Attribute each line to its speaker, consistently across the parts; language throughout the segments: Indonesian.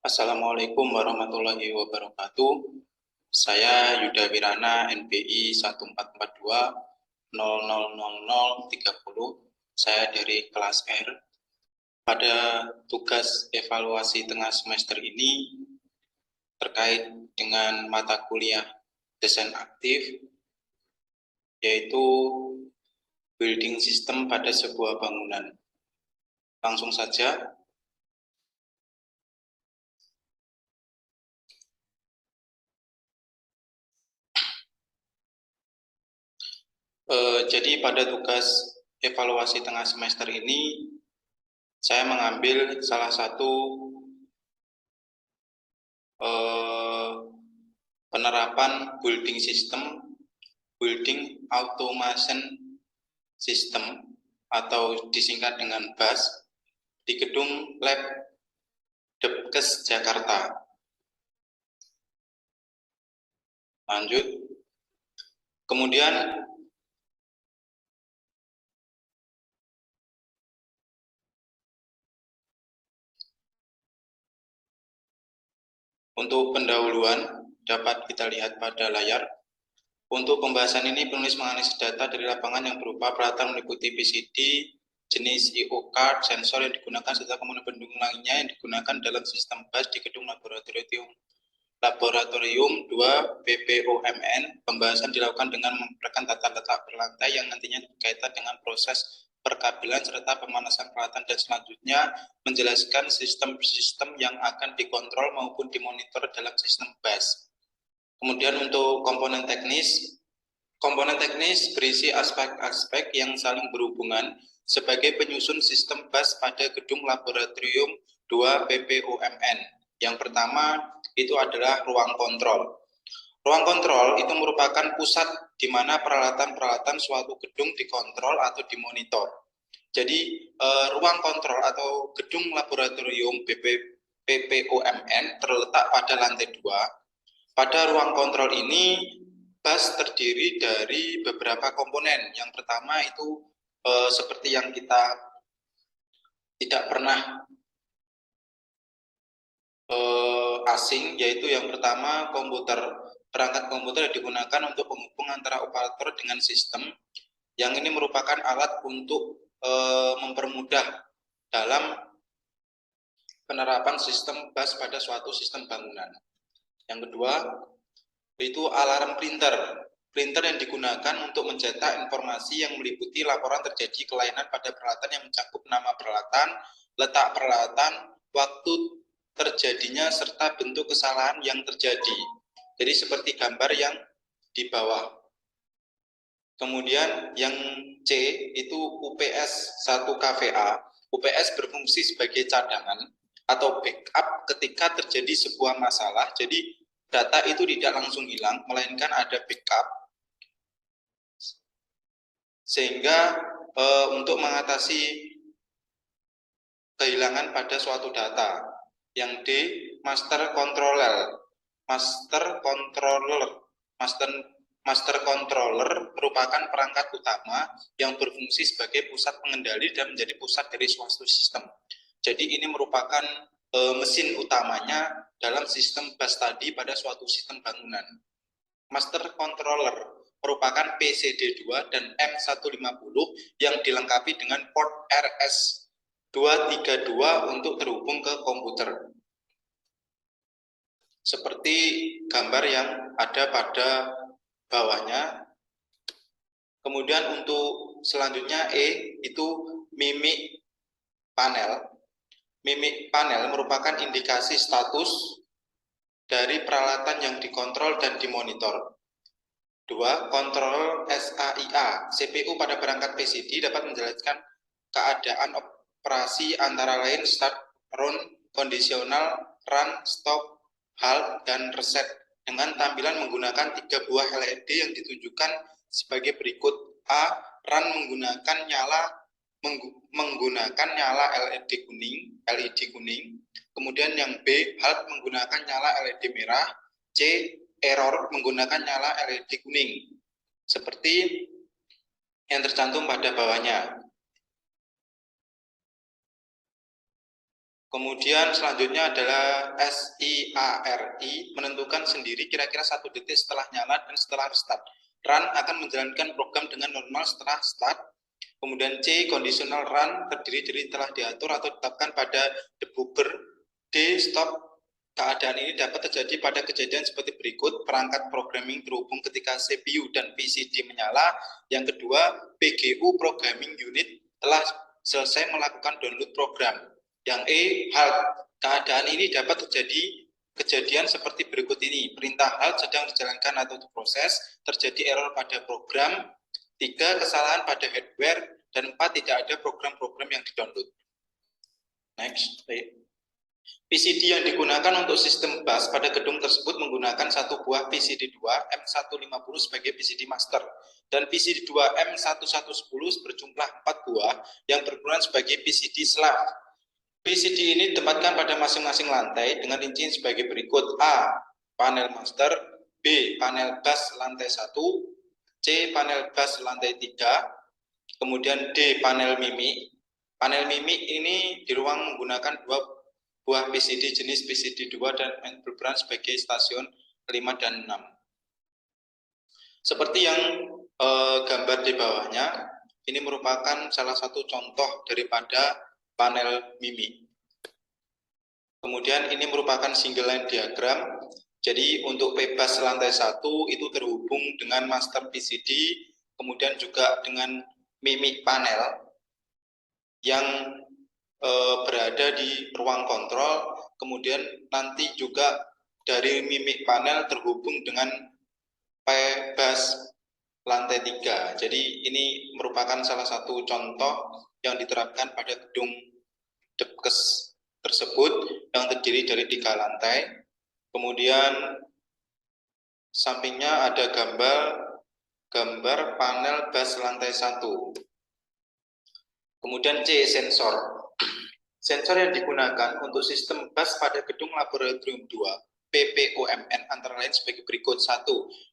Speaker 1: Assalamualaikum warahmatullahi wabarakatuh. Saya Yuda Wirana, NPI 1442000030. Saya dari kelas R. Pada tugas evaluasi tengah semester ini terkait dengan mata kuliah desain aktif, yaitu building system pada sebuah bangunan. Langsung saja. Jadi pada tugas evaluasi tengah semester ini, saya mengambil salah satu penerapan building system, building automation system, atau disingkat dengan BAS, di gedung Lab Depkes Jakarta. Lanjut. Kemudian untuk pendahuluan dapat kita lihat pada layar. Untuk pembahasan ini, penulis menganalisis data dari lapangan yang berupa peralatan meliputi PCD, jenis I/O card, sensor yang digunakan, serta komponen pendukung lainnya yang digunakan dalam sistem BAS di gedung laboratorium 2 BPOMN. Pembahasan dilakukan dengan memperhatikan tata letak berlantai yang nantinya berkaitan dengan proses perkabelan serta pemanasan peralatan, dan selanjutnya menjelaskan sistem-sistem yang akan dikontrol maupun dimonitor dalam sistem BAS. Kemudian untuk komponen teknis berisi aspek-aspek yang saling berhubungan sebagai penyusun sistem BAS pada gedung laboratorium 2 BPOMN. Yang pertama itu adalah ruang kontrol. Ruang kontrol itu merupakan pusat di mana peralatan-peralatan suatu gedung dikontrol atau dimonitor. Jadi ruang kontrol atau gedung laboratorium BPOMN terletak pada lantai 2. Pada ruang kontrol ini, BAS terdiri dari beberapa komponen. Yang pertama itu seperti yang kita tidak pernah asing, yaitu yang pertama komputer. Perangkat komputer yang digunakan untuk penghubung antara operator dengan sistem. Yang ini merupakan alat untuk mempermudah dalam penerapan sistem BAS pada suatu sistem bangunan. Yang kedua, itu alarm printer. Printer yang digunakan untuk mencetak informasi yang meliputi laporan terjadi kelainan pada peralatan yang mencakup nama peralatan, letak peralatan, waktu terjadinya, serta bentuk kesalahan yang terjadi. Jadi seperti gambar yang di bawah. Kemudian yang C itu UPS 1 KVA. UPS berfungsi sebagai cadangan atau backup ketika terjadi sebuah masalah. Jadi data itu tidak langsung hilang, melainkan ada backup, sehingga untuk mengatasi kehilangan pada suatu data. Yang D, master controller. Master controller merupakan perangkat utama yang berfungsi sebagai pusat pengendali dan menjadi pusat dari suatu sistem. Jadi ini merupakan mesin utamanya dalam sistem BAS tadi pada suatu sistem bangunan. Master controller merupakan PCD2 dan M150 yang dilengkapi dengan port RS232 untuk terhubung ke komputer. Seperti gambar yang ada pada bawahnya. Kemudian untuk selanjutnya E itu mimik panel. Mimik panel merupakan indikasi status dari peralatan yang dikontrol dan dimonitor. 2. Kontrol SAIA. CPU pada perangkat PCD dapat menjelaskan keadaan operasi antara lain start, run, kondisional, run, stop, halt, dan reset dengan tampilan menggunakan 3 buah LED yang ditunjukkan sebagai berikut. A. Run menggunakan nyala LED kuning. Kemudian yang B, halt menggunakan nyala LED merah. C, error menggunakan nyala LED kuning. Seperti yang tercantum pada bawahnya. Kemudian selanjutnya adalah SIARI, menentukan sendiri kira-kira 1 detik setelah nyala dan setelah restart. Run akan menjalankan program dengan normal setelah start. Kemudian C, conditional run, terdiri dari telah diatur atau ditetapkan pada debugger. D, stop. Keadaan ini dapat terjadi pada kejadian seperti berikut: perangkat programming terhubung ketika CPU dan PCD menyala. Yang kedua, PGU programming unit telah selesai melakukan download program. Yang E, halt. Keadaan ini dapat terjadi kejadian seperti berikut ini: perintah halt sedang dijalankan atau diproses, terjadi error pada program, 3, kesalahan pada hardware, dan 4, tidak ada program-program yang didownload. Next. PCD yang digunakan untuk sistem bus pada gedung tersebut menggunakan satu buah PCD2 M150 sebagai PCD master dan PCD2 M1110 berjumlah 4 buah yang berperan sebagai PCD slave. PCD ini ditempatkan pada masing-masing lantai dengan rincian sebagai berikut: A, panel master; B, panel bus lantai 1; C, panel bus lantai 3; kemudian D, panel mimi. Panel mimi ini di ruang menggunakan 2 buah PCD jenis PCD2 dan berperan sebagai stasiun 5 dan 6. Seperti yang gambar di bawahnya, ini merupakan salah satu contoh daripada panel mimi. Kemudian ini merupakan single line diagram. Jadi untuk P-bus lantai 1 itu terhubung dengan master PCD, kemudian juga dengan mimi panel yang berada di ruang kontrol, kemudian nanti juga dari mimik panel terhubung dengan P-bus lantai 3. Jadi ini merupakan salah satu contoh yang diterapkan pada gedung Depkes tersebut yang terdiri dari 3 lantai. Kemudian sampingnya ada gambar panel bus lantai 1. Kemudian C, sensor. Sensor yang digunakan untuk sistem bus pada gedung laboratorium 2 PPOMN antara lain sebagai berikut. 1.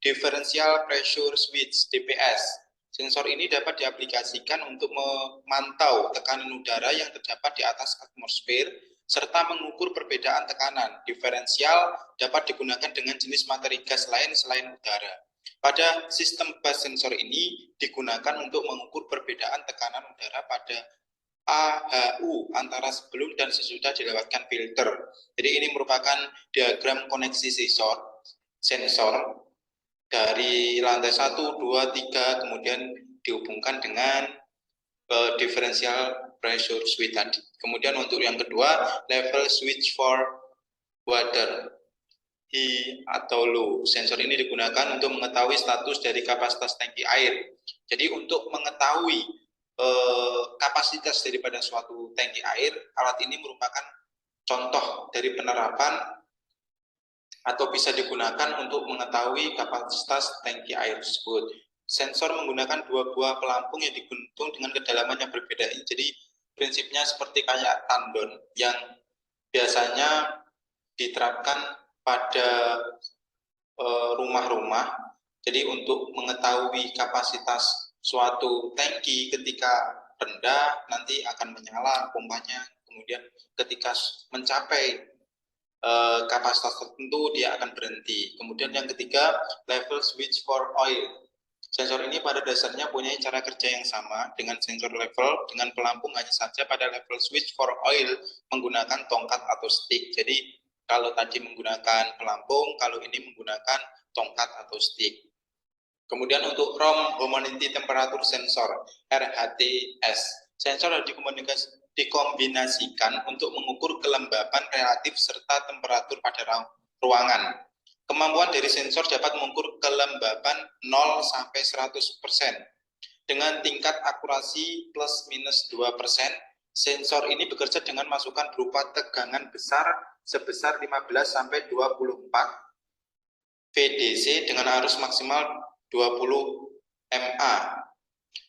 Speaker 1: Differential Pressure Switch DPS. Sensor ini dapat diaplikasikan untuk memantau tekanan udara yang terdapat di atas atmosfer serta mengukur perbedaan tekanan. Diferensial dapat digunakan dengan jenis materi gas lain selain udara. Pada sistem bus, sensor ini digunakan untuk mengukur perbedaan tekanan udara pada AHU antara sebelum dan sesudah dilewatkan filter. Jadi ini merupakan diagram koneksi sensor dari lantai 1, 2, 3 kemudian dihubungkan dengan differential pressure switch tadi. Kemudian untuk yang kedua, level switch for water, high atau low. Sensor ini digunakan untuk mengetahui status dari kapasitas tangki air. Jadi untuk mengetahui kapasitas daripada suatu tangki air, alat ini merupakan contoh dari penerapan atau bisa digunakan untuk mengetahui kapasitas tangki air tersebut. Sensor menggunakan 2 buah pelampung yang diguntung dengan kedalaman yang berbeda. Jadi prinsipnya seperti kayak tandon yang biasanya diterapkan pada rumah-rumah. Jadi untuk mengetahui kapasitas suatu tangki ketika rendah nanti akan menyala pompanya, kemudian ketika mencapai kapasitas tertentu dia akan berhenti. Kemudian yang ketiga, level switch for oil. Sensor ini pada dasarnya punya cara kerja yang sama dengan sensor level dengan pelampung, hanya saja pada level switch for oil menggunakan tongkat atau stick. Jadi kalau tadi menggunakan pelampung, kalau ini menggunakan tongkat atau stick. Kemudian untuk ROM Humanity Temperature Sensor RHTS, sensor dikombinasikan untuk mengukur kelembapan relatif serta temperatur pada ruangan. Kemampuan dari sensor dapat mengukur kelembapan 0 sampai 100%. Dengan tingkat akurasi plus minus 2%, sensor ini bekerja dengan masukan berupa tegangan besar sebesar 15 sampai 24 VDC dengan arus maksimal 20 MA.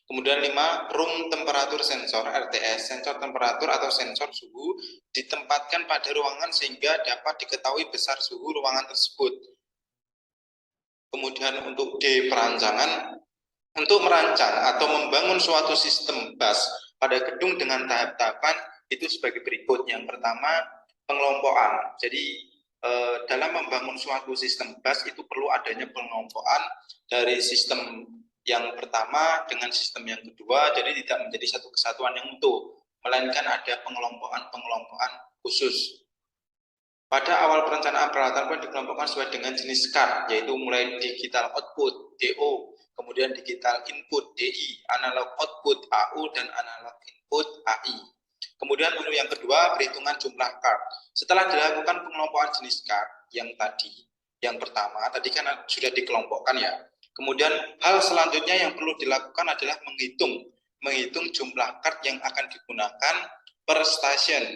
Speaker 1: Kemudian 5, room temperature sensor RTS, sensor temperatur atau sensor suhu ditempatkan pada ruangan sehingga dapat diketahui besar suhu ruangan tersebut. Kemudian untuk D, perancangan. Untuk merancang atau membangun suatu sistem bus pada gedung dengan tahap-tahapan, itu sebagai berikut. Yang pertama, pengelompokan. Jadi dalam membangun suatu sistem bus itu perlu adanya pengelompokan dari sistem yang pertama dengan sistem yang kedua, jadi tidak menjadi satu kesatuan yang utuh, melainkan ada pengelompokan khusus. Pada awal perencanaan peralatan pun dikelompokkan sesuai dengan jenis card, yaitu mulai digital output DO, kemudian digital input DI, analog output AU, dan analog input AI. Kemudian menu yang kedua, perhitungan jumlah card. Setelah dilakukan pengelompokan jenis card yang tadi, yang pertama tadi kan sudah dikelompokkan ya. Kemudian hal selanjutnya yang perlu dilakukan adalah menghitung jumlah card yang akan digunakan per stasiun,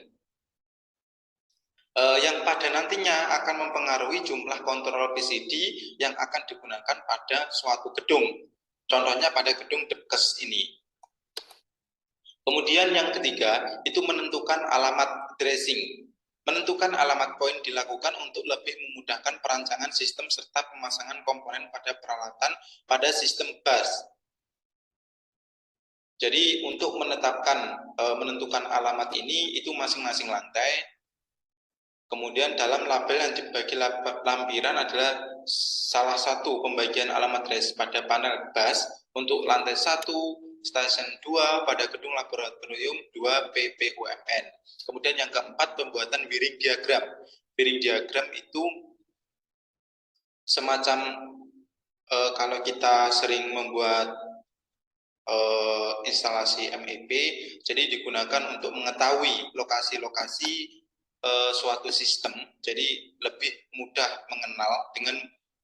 Speaker 1: yang pada nantinya akan mempengaruhi jumlah kontrol PCD yang akan digunakan pada suatu gedung. Contohnya pada gedung Depkes ini. Kemudian yang ketiga, itu menentukan alamat tracing. Menentukan alamat poin dilakukan untuk lebih memudahkan perancangan sistem serta pemasangan komponen pada peralatan pada sistem bus. Jadi untuk menentukan alamat ini itu masing-masing lantai. Kemudian dalam label yang dibagi lampiran adalah salah satu pembagian alamat trace pada panel bus untuk lantai 1, stasiun 2 pada gedung laboratorium 2 PPUMN. Kemudian yang keempat, pembuatan wiring diagram. Wiring diagram itu semacam kalau kita sering membuat instalasi MEP, jadi digunakan untuk mengetahui lokasi-lokasi suatu sistem, jadi lebih mudah mengenal dengan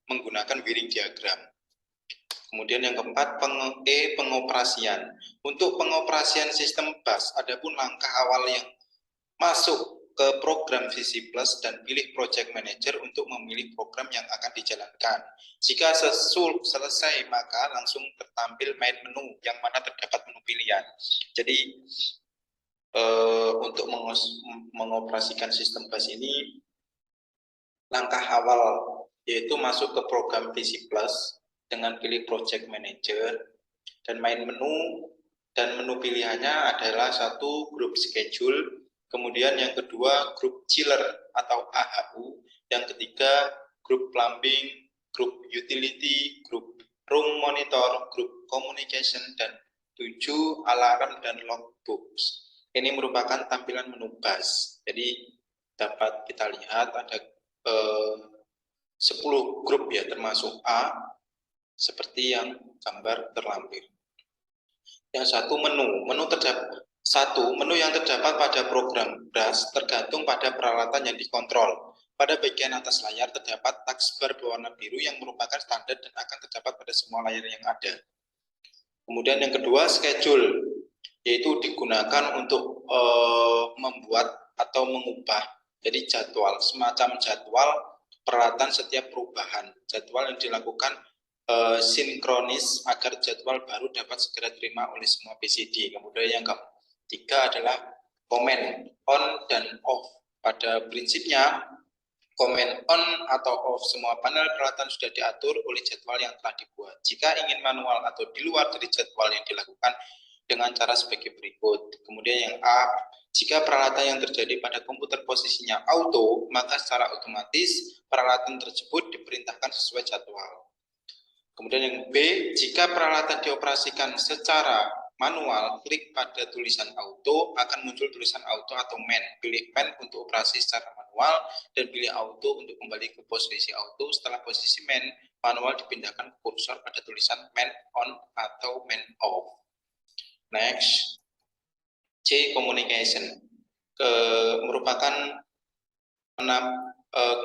Speaker 1: menggunakan wiring diagram. Kemudian yang keempat, pengoperasian. Untuk pengoperasian sistem bus, adapun langkah awal yang masuk ke program Visi Plus dan pilih Project Manager untuk memilih program yang akan dijalankan. Jika selesai, maka langsung tertampil main menu yang mana terdapat menu pilihan. Jadi untuk mengoperasikan sistem bus ini, langkah awal yaitu masuk ke program Visi Plus dengan pilih Project Manager dan main menu, dan menu pilihannya adalah satu grup schedule, kemudian yang kedua grup chiller atau AHU, yang ketiga grup plumbing, grup utility, grup room monitor, grup communication, dan 7 alarm dan logbooks. Ini merupakan tampilan menu bus. Jadi dapat kita lihat ada 10 grup ya, termasuk A, seperti yang gambar terlampir. Yang satu menu yang terdapat pada program bus tergantung pada peralatan yang dikontrol. Pada bagian atas layar terdapat taskbar berwarna biru yang merupakan standar dan akan terdapat pada semua layar yang ada. Kemudian yang kedua, schedule, yaitu digunakan untuk membuat atau mengubah, jadi jadwal, semacam jadwal peralatan setiap perubahan, jadwal yang dilakukan sinkronis agar jadwal baru dapat segera diterima oleh semua PCD. Kemudian yang ketiga adalah comment on dan off. Pada prinsipnya, comment on atau off semua panel peralatan sudah diatur oleh jadwal yang telah dibuat. Jika ingin manual atau di luar dari jadwal yang dilakukan dengan cara sebagai berikut. Kemudian yang A, jika peralatan yang terjadi pada komputer posisinya auto, maka secara otomatis peralatan tersebut diperintahkan sesuai jadwal. Kemudian yang B, jika peralatan dioperasikan secara manual, klik pada tulisan auto, akan muncul tulisan auto atau man. Pilih man untuk operasi secara manual, dan pilih auto untuk kembali ke posisi auto. Setelah posisi man, manual dipindahkan ke kursor pada tulisan man on atau man off. Next, C, communication. Merupakan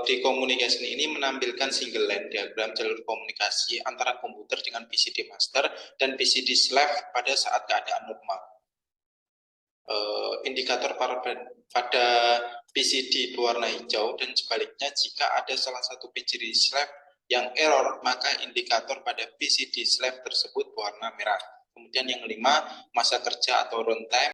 Speaker 1: di communication ini menampilkan single line diagram jalur komunikasi antara komputer dengan PCD master dan PCD slave pada saat keadaan normal. Indikator pada PCD berwarna hijau, dan sebaliknya jika ada salah satu PCD slave yang error, maka indikator pada PCD slave tersebut berwarna merah. Kemudian yang kelima, masa kerja atau runtime.